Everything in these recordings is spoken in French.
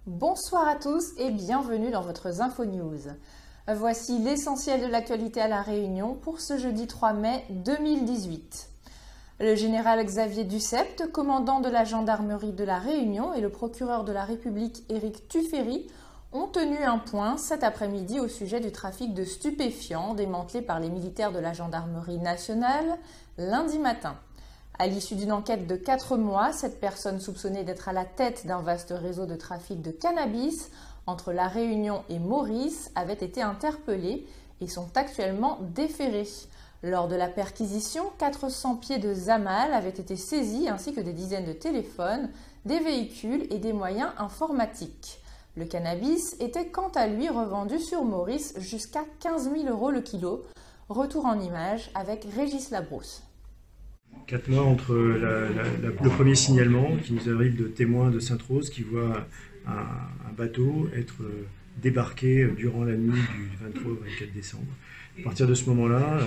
Bonsoir à tous et bienvenue dans votre Info News. Voici l'essentiel de l'actualité à La Réunion pour ce jeudi 3 mai 2018. Le général Xavier Ducept, commandant de la gendarmerie de La Réunion, et le procureur de la République Éric Tuffery ont tenu un point cet après-midi au sujet du trafic de stupéfiants démantelé par les militaires de la gendarmerie nationale lundi matin. À l'issue d'une enquête de 4 mois, cette personne soupçonnée d'être à la tête d'un vaste réseau de trafic de cannabis entre La Réunion et Maurice avait été interpellée et sont actuellement déférés. Lors de la perquisition, 400 pieds de Zamal avaient été saisis ainsi que des dizaines de téléphones, des véhicules et des moyens informatiques. Le cannabis était quant à lui revendu sur Maurice jusqu'à 15 000 € le kilo. Retour en images avec Régis Labrousse. 4 mois entre le premier signalement qui nous arrive de témoins de Sainte-Rose qui voient un bateau être débarqué durant la nuit du 23 au 24 décembre. À partir de ce moment-là,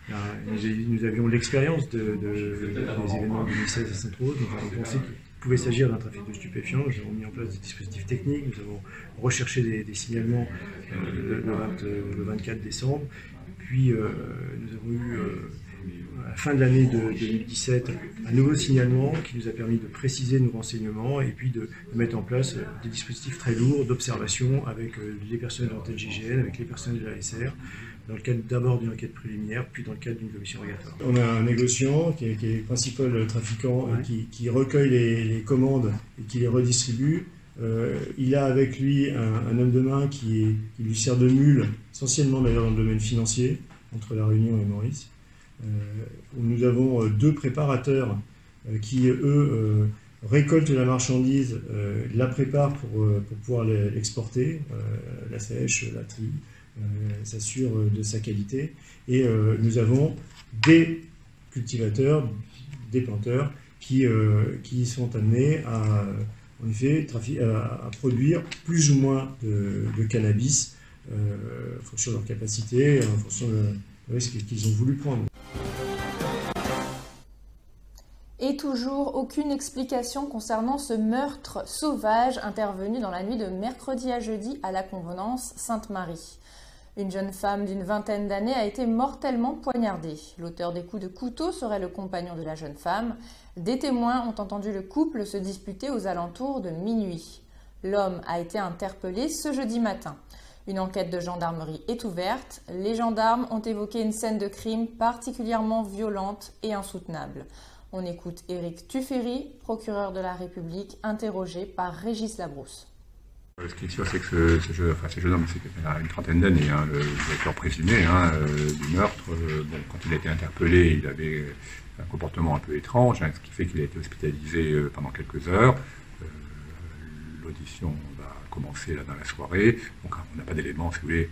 nous avions l'expérience des événements de 2016 à Sainte-Rose. Nous avons pensé qu'il pouvait s'agir d'un trafic de stupéfiants. Nous avons mis en place des dispositifs techniques. Nous avons recherché des signalements le 24 décembre. Puis nous avons eu à la fin de l'année de 2017 un nouveau signalement qui nous a permis de préciser nos renseignements et puis de mettre en place des dispositifs très lourds d'observation avec les personnels de l'antenne GIGN, avec les personnels de la SR, dans le cadre d'abord d'une enquête préliminaire, puis dans le cadre d'une commission rogatoire. On a un négociant qui est le principal trafiquant qui recueille les commandes et qui les redistribue. Il a avec lui un homme de main qui lui sert de mule, essentiellement d'ailleurs dans le domaine financier, entre La Réunion et Maurice. Nous avons 2 préparateurs qui, eux, récoltent la marchandise, la préparent pour pouvoir l'exporter, la sèche, la trie, s'assurent de sa qualité. Et nous avons des cultivateurs, des planteurs qui sont amenés en effet, à produire plus ou moins de cannabis en fonction de leur capacité, en fonction du risque qu'ils ont voulu prendre. Et toujours aucune explication concernant ce meurtre sauvage intervenu dans la nuit de mercredi à jeudi à la convenance Sainte-Marie. Une jeune femme d'une vingtaine d'années a été mortellement poignardée. L'auteur des coups de couteau serait le compagnon de la jeune femme. Des témoins ont entendu le couple se disputer aux alentours de minuit. L'homme a été interpellé ce jeudi matin. Une enquête de gendarmerie est ouverte. Les gendarmes ont évoqué une scène de crime particulièrement violente et insoutenable. On écoute Éric Tuffery, procureur de la République, interrogé par Régis Labrousse. Ce qui est sûr, c'est que ce jeune homme, il a une trentaine d'années, l'auteur présumé du meurtre. Quand il a été interpellé, il avait un comportement un peu étrange, ce qui fait qu'il a été hospitalisé pendant quelques heures. L'audition va commencer là dans la soirée, donc on n'a pas d'éléments, si vous voulez,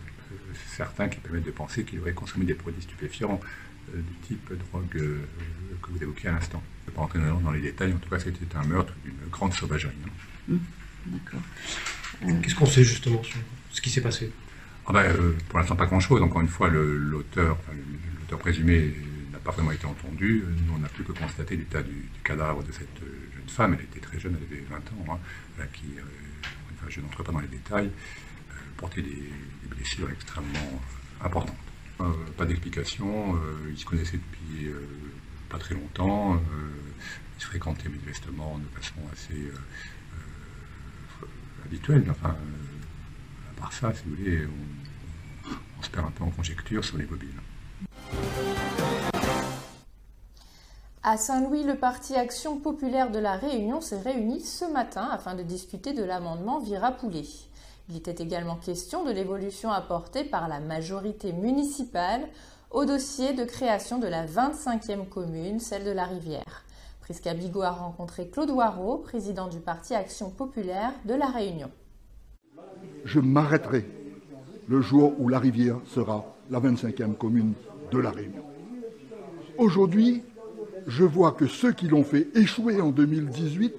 certains qui permettent de penser qu'il aurait consommé des produits stupéfiants du type drogue que vous évoquiez à l'instant. Je ne vais pas entrer dans les détails, en tout cas c'était un meurtre d'une grande sauvagerie. D'accord. Qu'est-ce qu'on sait justement sur ce qui s'est passé? Pour l'instant pas grand-chose. Encore une fois, l'auteur présumé n'a pas vraiment été entendu. Nous, on n'a plus que constater l'état du cadavre de cette jeune femme. Elle était très jeune, elle avait 20 ans, je n'entre pas dans les détails, portait des blessures extrêmement importantes. Pas d'explication, ils se connaissaient depuis pas très longtemps, ils se fréquentaient manifestement de façon assez habituelle. À part ça, si vous voulez, on se perd un peu en conjecture sur les mobiles. À Saint-Louis, le parti Action populaire de La Réunion s'est réuni ce matin afin de discuter de l'amendement Virapoulet. Il était également question de l'évolution apportée par la majorité municipale au dossier de création de la 25e commune, celle de La Rivière. Prisca Bigot a rencontré Claude Waro, président du parti Action populaire de La Réunion. Je m'arrêterai le jour où La Rivière sera la 25e commune de La Réunion. Aujourd'hui, je vois que ceux qui l'ont fait échouer en 2018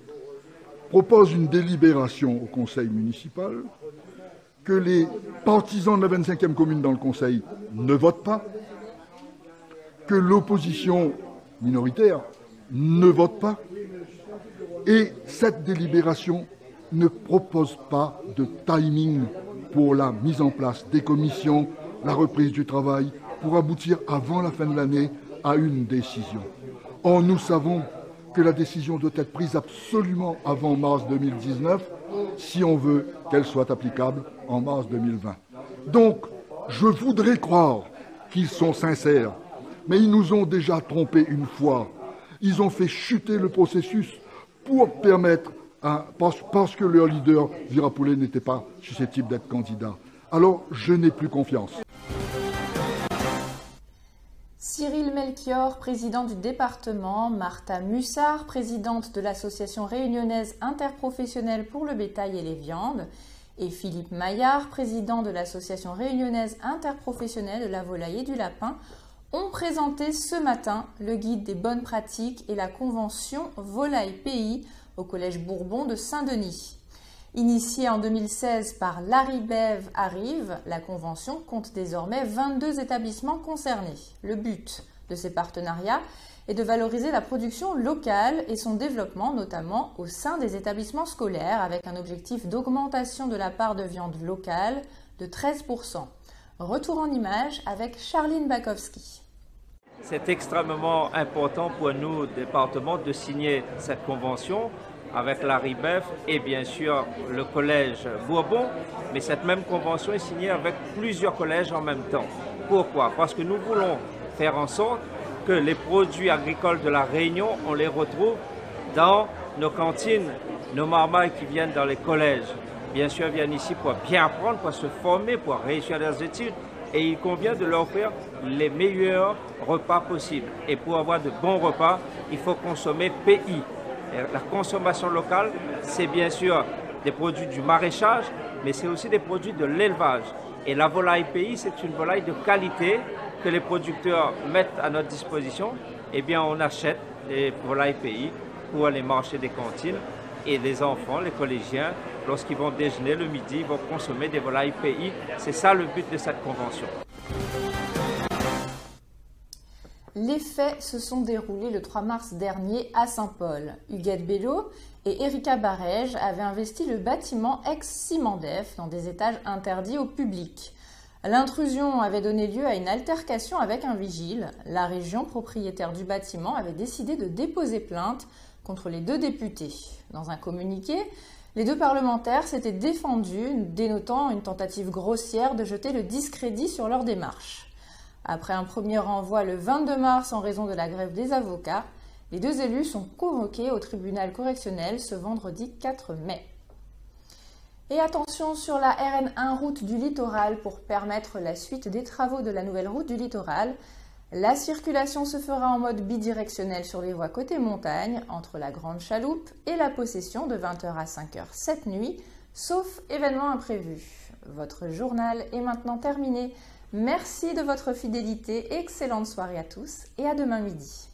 proposent une délibération au conseil municipal, que les partisans de la 25e commune dans le conseil ne votent pas, que l'opposition minoritaire ne vote pas, et cette délibération ne propose pas de timing pour la mise en place des commissions, la reprise du travail, pour aboutir avant la fin de l'année à une décision. Or, nous savons que la décision doit être prise absolument avant mars 2019 si on veut qu'elle soit applicable en mars 2020. Donc, je voudrais croire qu'ils sont sincères, mais ils nous ont déjà trompés une fois. Ils ont fait chuter le processus pour permettre, parce que leur leader, Virapollet, n'était pas susceptible d'être candidat. Alors, je n'ai plus confiance. Cyril Melchior, président du département, Martha Mussard, présidente de l'association réunionnaise interprofessionnelle pour le bétail et les viandes, et Philippe Maillard, président de l'association réunionnaise interprofessionnelle de la volaille et du lapin, ont présenté ce matin le guide des bonnes pratiques et la convention Volaille Pays au Collège Bourbon de Saint-Denis. Initiée en 2016 par l'Aribev Arrive, la convention compte désormais 22 établissements concernés. Le but de ces partenariats est de valoriser la production locale et son développement, notamment au sein des établissements scolaires, avec un objectif d'augmentation de la part de viande locale de 13%. Retour en images avec Charline Bakowski. C'est extrêmement important pour nous, département, de signer cette convention avec l'Aribev et bien sûr le collège Bourbon, mais cette même convention est signée avec plusieurs collèges en même temps. Pourquoi? Parce que nous voulons faire en sorte que les produits agricoles de la Réunion, on les retrouve dans nos cantines, nos marmailles qui viennent dans les collèges. Bien sûr, ils viennent ici pour bien apprendre, pour se former, pour réussir leurs études, et il convient de leur offrir les meilleurs repas possibles. Et pour avoir de bons repas, il faut consommer pays. La consommation locale, c'est bien sûr des produits du maraîchage, mais c'est aussi des produits de l'élevage. Et la volaille pays, c'est une volaille de qualité que les producteurs mettent à notre disposition. Eh bien, on achète les volailles pays pour les marchés des cantines. Et les enfants, les collégiens, lorsqu'ils vont déjeuner le midi, vont consommer des volailles pays. C'est ça le but de cette convention. Les faits se sont déroulés le 3 mars dernier à Saint-Paul. Huguette Bello et Erika Barège avaient investi le bâtiment ex-Cimandef dans des étages interdits au public. L'intrusion avait donné lieu à une altercation avec un vigile. La région propriétaire du bâtiment avait décidé de déposer plainte contre les deux députés. Dans un communiqué, les deux parlementaires s'étaient défendus, dénotant une tentative grossière de jeter le discrédit sur leur démarche. Après un premier renvoi le 22 mars en raison de la grève des avocats, les deux élus sont convoqués au tribunal correctionnel ce vendredi 4 mai. Et attention sur la RN1 route du littoral pour permettre la suite des travaux de la nouvelle route du littoral. La circulation se fera en mode bidirectionnel sur les voies côté montagne entre la Grande Chaloupe et la Possession de 20h à 5h cette nuit, sauf événement imprévu. Votre journal est maintenant terminé. Merci de votre fidélité, excellente soirée à tous et à demain midi.